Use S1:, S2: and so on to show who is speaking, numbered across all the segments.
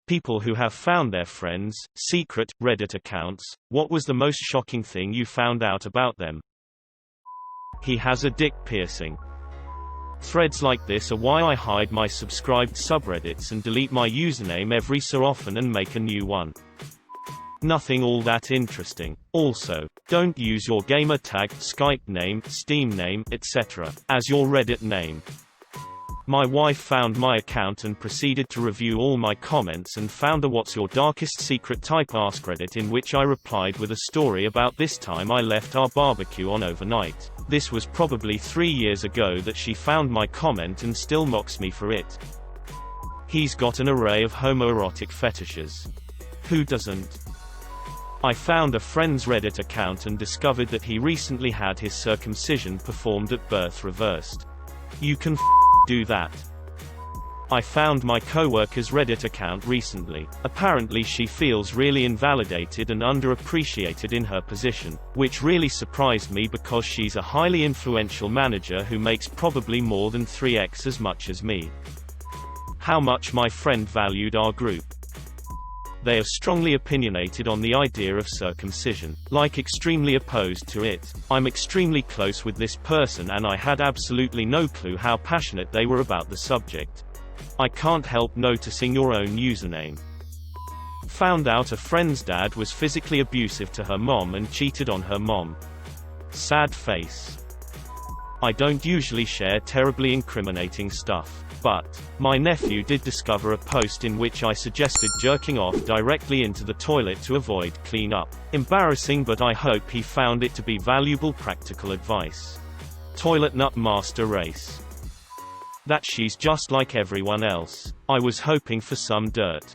S1: People who have found their friends' secret Reddit accounts. What was the most shocking thing you found out about them? He has a dick piercing. Threads like this are why I hide my subscribed subreddits and delete my username every so often and make a new one. Nothing all that interesting. Also, don't use your gamer tag, Skype name, Steam name, etc. as your Reddit name. My wife found my account and proceeded to review all my comments and found a "What's Your Darkest Secret" type Ask Reddit in which I replied with a story about this time I left our barbecue on overnight. This was probably 3 years ago that she found my comment and still mocks me for it. He's got an array of homoerotic fetishes. Who doesn't? I found a friend's Reddit account and discovered that he recently had his circumcision performed at birth reversed. You can do that. I found my coworker's Reddit account recently. Apparently she feels really invalidated and underappreciated in her position, which really surprised me because she's a highly influential manager who makes probably more than 3x as much as me. How much my friend valued our group. They are strongly opinionated on the idea of circumcision, like extremely opposed to it. I'm extremely close with this person and I had absolutely no clue how passionate they were about the subject. I can't help noticing your own username. Found out a friend's dad was physically abusive to her mom and cheated on her mom. Sad face. I don't usually share terribly incriminating stuff. But my nephew did discover a post in which I suggested jerking off directly into the toilet to avoid cleanup. Embarrassing, but I hope he found it to be valuable practical advice. Toilet nut master race. That she's just like everyone else. I was hoping for some dirt.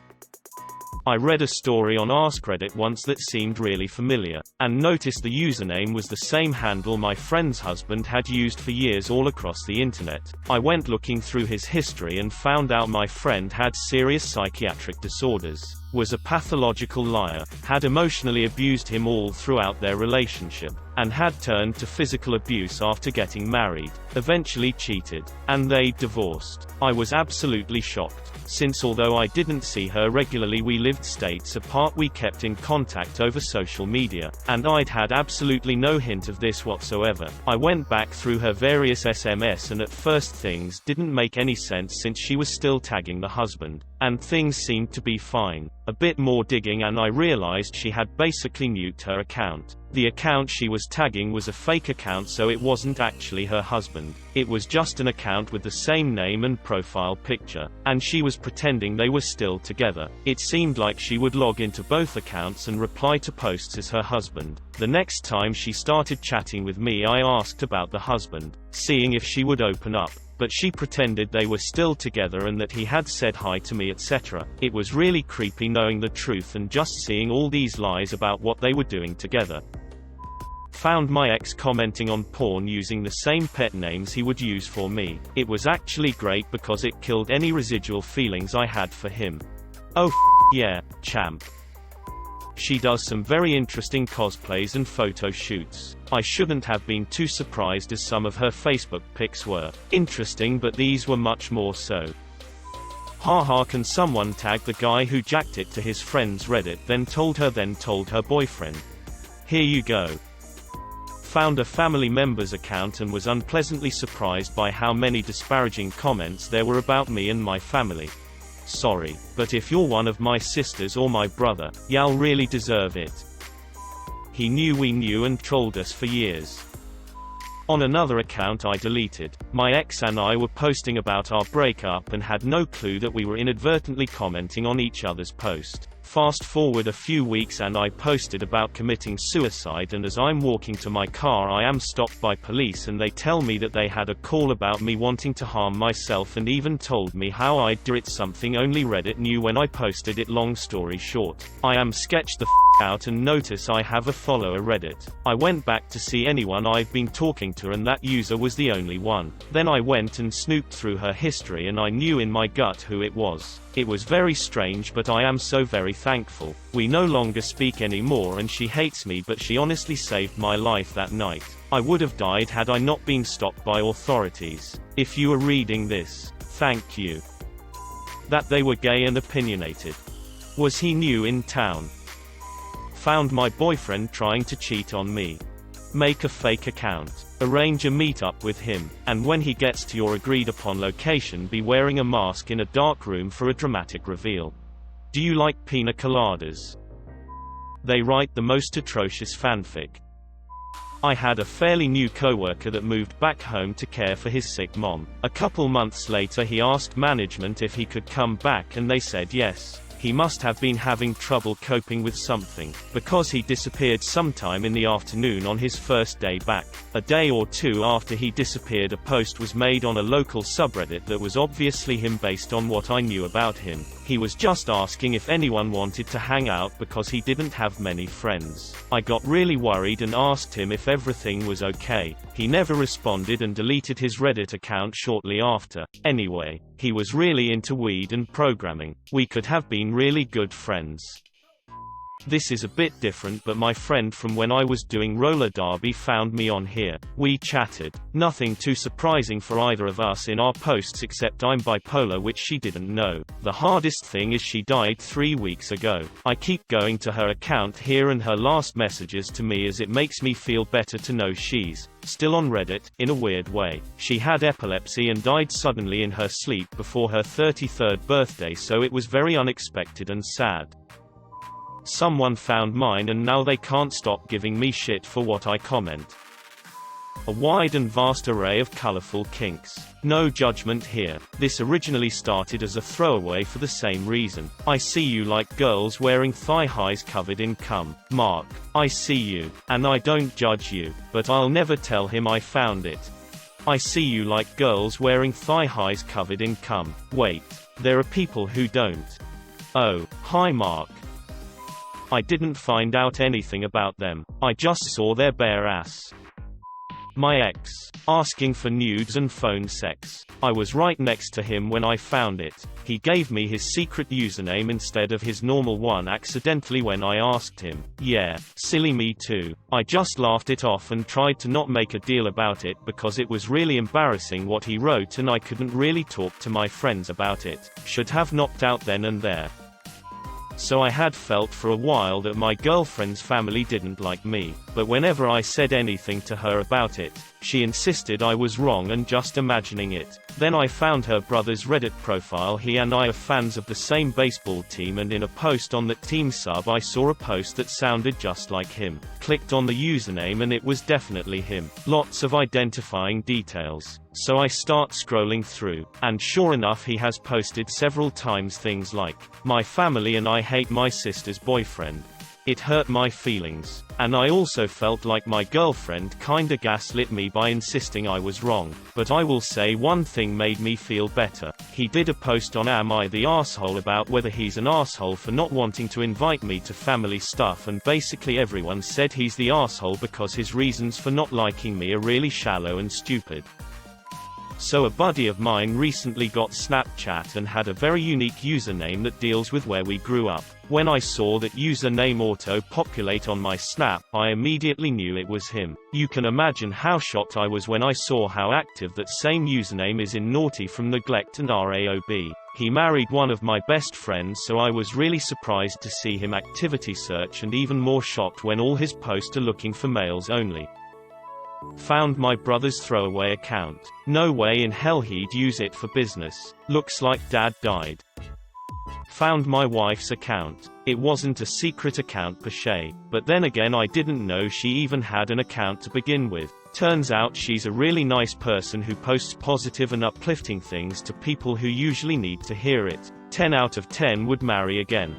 S1: I read a story on Ask Reddit once that seemed really familiar, and noticed the username was the same handle my friend's husband had used for years all across the internet. I went looking through his history and found out my friend had serious psychiatric disorders, was a pathological liar, had emotionally abused him all throughout their relationship, and had turned to physical abuse after getting married, eventually cheated, and they divorced. I was absolutely shocked, since although I didn't see her regularly, we lived states apart, we kept in contact over social media, and I'd had absolutely no hint of this whatsoever. I went back through her various SMS and at first things didn't make any sense since she was still tagging the husband, and things seemed to be fine. A bit more digging and I realized she had basically nuked her account. The account she was tagging was a fake account, so it wasn't actually her husband. It was just an account with the same name and profile picture, and she was pretending they were still together. It seemed like she would log into both accounts and reply to posts as her husband. The next time she started chatting with me, I asked about the husband, seeing if she would open up. But she pretended they were still together and that he had said hi to me, etc. It was really creepy knowing the truth and just seeing all these lies about what they were doing together. Found my ex commenting on porn using the same pet names he would use for me. It was actually great because it killed any residual feelings I had for him. Oh yeah, champ. She does some very interesting cosplays and photo shoots. I shouldn't have been too surprised as some of her Facebook pics were interesting, but these were much more so. Haha, can someone tag the guy who jacked it to his friend's Reddit then told her boyfriend? Here you go. Found a family member's account and was unpleasantly surprised by how many disparaging comments there were about me and my family. Sorry, but if you're one of my sisters or my brother, y'all really deserve it. He knew we knew and trolled us for years. On another account I deleted, my ex and I were posting about our breakup and had no clue that we were inadvertently commenting on each other's post. Fast forward a few weeks and I posted about committing suicide, and as I'm walking to my car I am stopped by police and they tell me that they had a call about me wanting to harm myself and even told me how I'd do it, something only Reddit knew when I posted it. Long story short, I am sketched the out and notice I have a follower Reddit. I went back to see anyone I've been talking to and that user was the only one. Then I went and snooped through her history and I knew in my gut who it was. It was very strange, but I am so very thankful. We no longer speak anymore and she hates me, but she honestly saved my life that night. I would have died had I not been stopped by authorities. If you are reading this, thank you. That they were gay and opinionated. Was he new in town? Found my boyfriend trying to cheat on me. Make a fake account. Arrange a meetup with him, and when he gets to your agreed upon location, be wearing a mask in a dark room for a dramatic reveal. Do you like pina coladas? They write the most atrocious fanfic. I had a fairly new coworker that moved back home to care for his sick mom. A couple months later he asked management if he could come back and they said yes. He must have been having trouble coping with something, because he disappeared sometime in the afternoon on his first day back. A day or two after he disappeared, a post was made on a local subreddit that was obviously him based on what I knew about him. He was just asking if anyone wanted to hang out because he didn't have many friends. I got really worried and asked him if everything was okay. He never responded and deleted his Reddit account shortly after. Anyway, he was really into weed and programming. We could have been really good friends. This is a bit different, but my friend from when I was doing roller derby found me on here. We chatted. Nothing too surprising for either of us in our posts except I'm bipolar, which she didn't know. The hardest thing is she died 3 weeks ago. I keep going to her account here and her last messages to me, as it makes me feel better to know she's still on Reddit, in a weird way. She had epilepsy and died suddenly in her sleep before her 33rd birthday, so it was very unexpected and sad. Someone found mine and now they can't stop giving me shit for what I comment. A wide and vast array of colorful kinks. No judgment here. This originally started as a throwaway for the same reason. I see you like girls wearing thigh highs covered in cum. Mark. I see you. And I don't judge you. But I'll never tell him I found it. I see you like girls wearing thigh highs covered in cum. Wait. There are people who don't. Oh, hi Mark. I didn't find out anything about them. I just saw their bare ass. My ex. Asking for nudes and phone sex. I was right next to him when I found it. He gave me his secret username instead of his normal one accidentally when I asked him. Yeah, silly me too. I just laughed it off and tried to not make a deal about it because it was really embarrassing what he wrote and I couldn't really talk to my friends about it. Should have knocked out then and there. So I had felt for a while that my girlfriend's family didn't like me, but whenever I said anything to her about it, she insisted I was wrong and just imagining it. Then I found her brother's Reddit profile. He and I are fans of the same baseball team, and in a post on that team sub I saw a post that sounded just like him. Clicked on the username and it was definitely him. Lots of identifying details. So I start scrolling through, and sure enough he has posted several times things like, "My family and I hate my sister's boyfriend." It hurt my feelings. And I also felt like my girlfriend kinda gaslit me by insisting I was wrong. But I will say one thing made me feel better. He did a post on Am I the Arsehole about whether he's an arsehole for not wanting to invite me to family stuff, and basically everyone said he's the arsehole because his reasons for not liking me are really shallow and stupid. So a buddy of mine recently got Snapchat and had a very unique username that deals with where we grew up. When I saw that username auto-populate on my Snap, I immediately knew it was him. You can imagine how shocked I was when I saw how active that same username is in Naughty from Neglect and RAOB. He married one of my best friends, so I was really surprised to see him activity search, and even more shocked when all his posts are looking for males only. Found my brother's throwaway account. No way in hell he'd use it for business. Looks like dad died. Found my wife's account. It wasn't a secret account per se, but then again I didn't know she even had an account to begin with. Turns out she's a really nice person who posts positive and uplifting things to people who usually need to hear it. 10 out of 10 would marry again.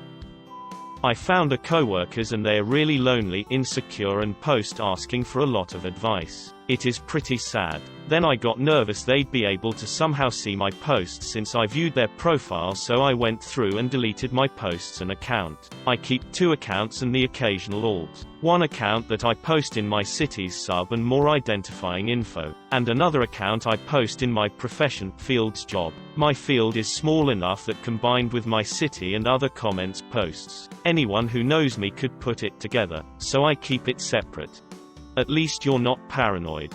S1: I found a coworkers and they are really lonely, insecure, and post asking for a lot of advice. It is pretty sad. Then I got nervous they'd be able to somehow see my posts since I viewed their profile, so I went through and deleted my posts and account. I keep 2 accounts and the occasional alt. One account that I post in my city's sub and more identifying info, and another account I post in my profession field's job. My field is small enough that combined with my city and other comments posts, anyone who knows me could put it together, so I keep it separate. At least you're not paranoid.